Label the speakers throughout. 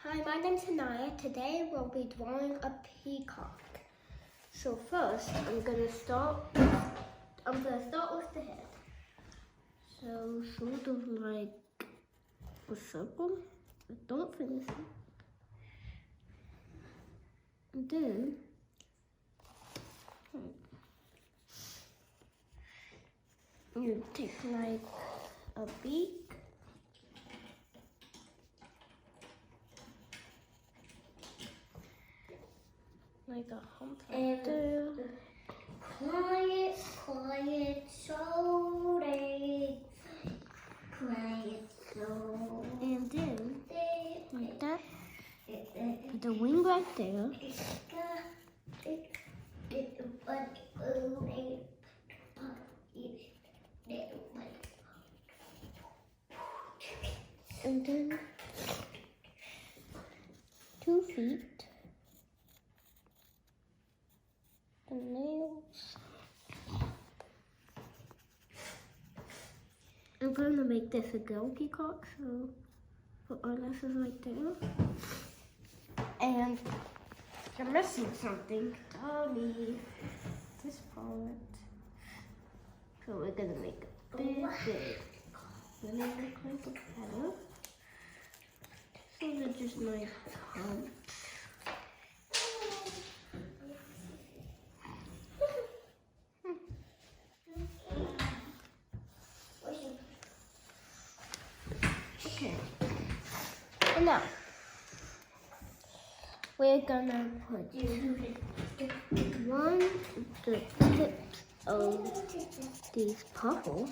Speaker 1: Hi, my name's Haniah. Today we'll be drawing a peacock. So first, I'm gonna start with the head. So sort of like a circle, but don't finish it. And then you take like a beak. Like a hump right there.
Speaker 2: Quiet, slowly. Quiet, slowly.
Speaker 1: And then, like that, the wing right there. And then 2 feet. The nails. I'm going to make this a girl peacock, so put eyelashes right there. And I'm missing something. Tony, this part. So we're gonna make it big. Then it look like a feather. So they're just nice humps. Okay. And now we're gonna put the tips of these purple.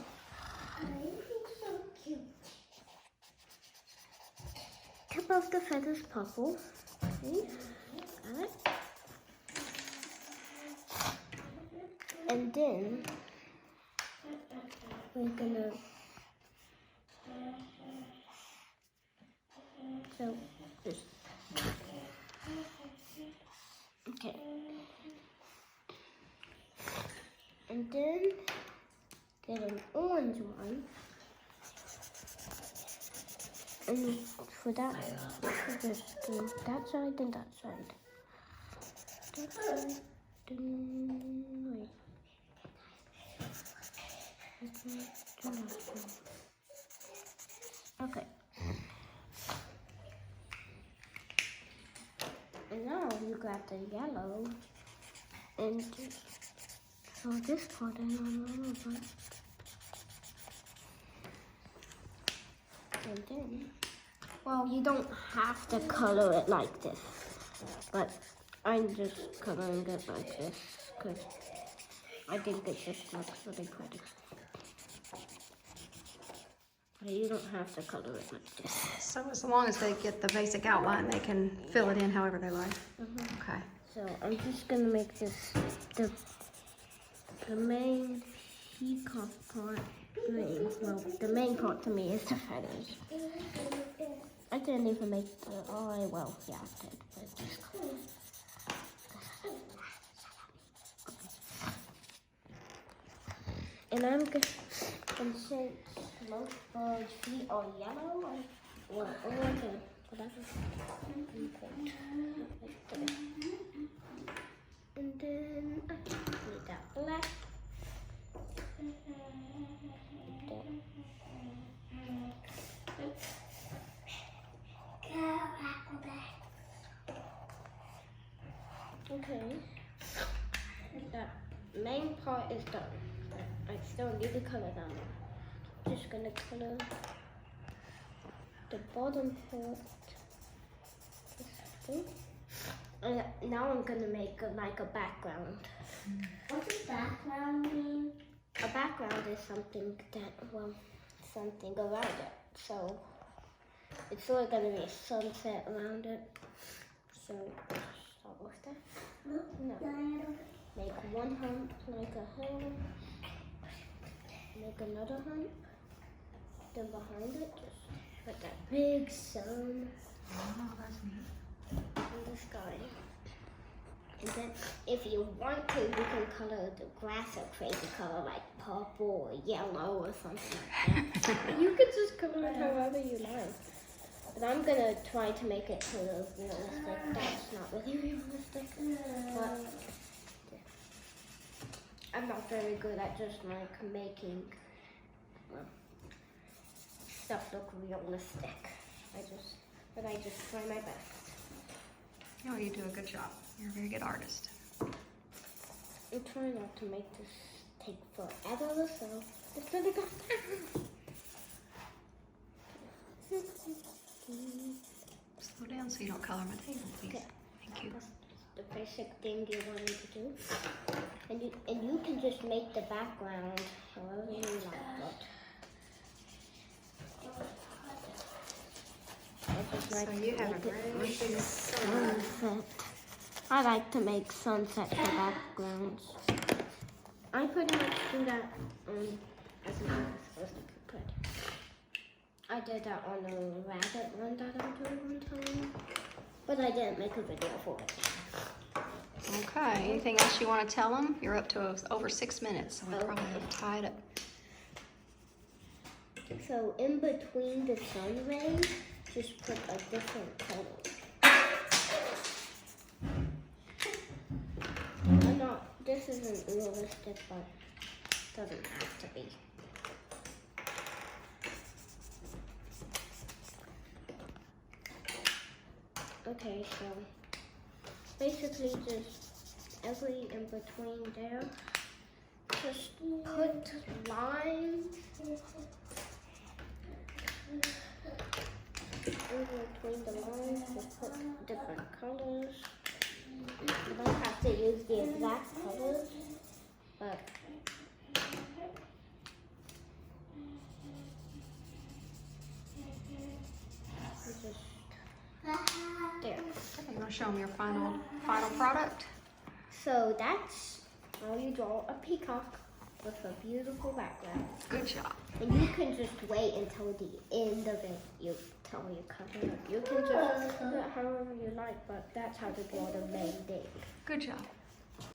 Speaker 1: Tip of the feathers purple. Okay. Got it. And then we're gonna just okay. And then get an orange one. And for that, just do that side and that side. That side, then wait. That side, then that side. Okay. And now you grab the yellow and just throw this part in on a little bit. And then, well, you don't have to color it like this, but I'm just coloring it like this because I think it just looks really pretty. But you don't have to color it like this.
Speaker 3: So as long as they get the basic outline, they can fill it in however they like. Okay.
Speaker 1: So I'm just gonna make this the main peacock part green. Well, the main part to me is the feathers. I didn't even make the eye. Well, yeah, I did, but just and I'm gonna, and since most birds' feet are yellow or orange or whatever, and then I need that black. Okay, that main part is done. I still need to color down there. Just gonna color the bottom part. And now I'm gonna make like a background.
Speaker 2: What does background mean?
Speaker 1: A background is something that, well, something around it. So it's sort of gonna be a sunset around it. So start with that. No. Make one hump like a hill. Make another hump. Then behind it, just put that big sun in the sky. And then if you want to, you can color the grass a crazy color like purple or yellow or something like that. You can just color it however you like. But I'm gonna try to make it sort of realistic. That's not really realistic, but I'm not very good at just like making stuff look realistic. But I just try my best.
Speaker 3: Oh, you do a good job. You're a very good artist.
Speaker 1: I'm trying not to make this take forever, so it's gonna go down.
Speaker 3: Slow down so you don't color my table, please.
Speaker 1: Okay.
Speaker 3: Thank you.
Speaker 1: That's the basic thing you want me to do. And you can just make the background however you like it.
Speaker 3: So you have a very good
Speaker 1: sunset. I like to make sunsets for backgrounds. I pretty much do that as much as I could. I did that on a rabbit one that I did one time, but I didn't make a video for it.
Speaker 3: Okay, anything else you want to tell them? You're up to over 6 minutes, so we probably have to tie it up.
Speaker 1: So in between the sun rays, just put a different color. This isn't realistic, but doesn't have to be. Okay, so basically just every in between there, just put lines in between the lines, just put different colors. You don't have to use the exact colors, but just there.
Speaker 3: You want to show them your final product?
Speaker 1: So that's how you draw a peacock with a beautiful background.
Speaker 3: Good job.
Speaker 1: And you can just wait until the end of it. You color it. You can just do it however you like, but that's how to draw the main thing.
Speaker 3: Good job.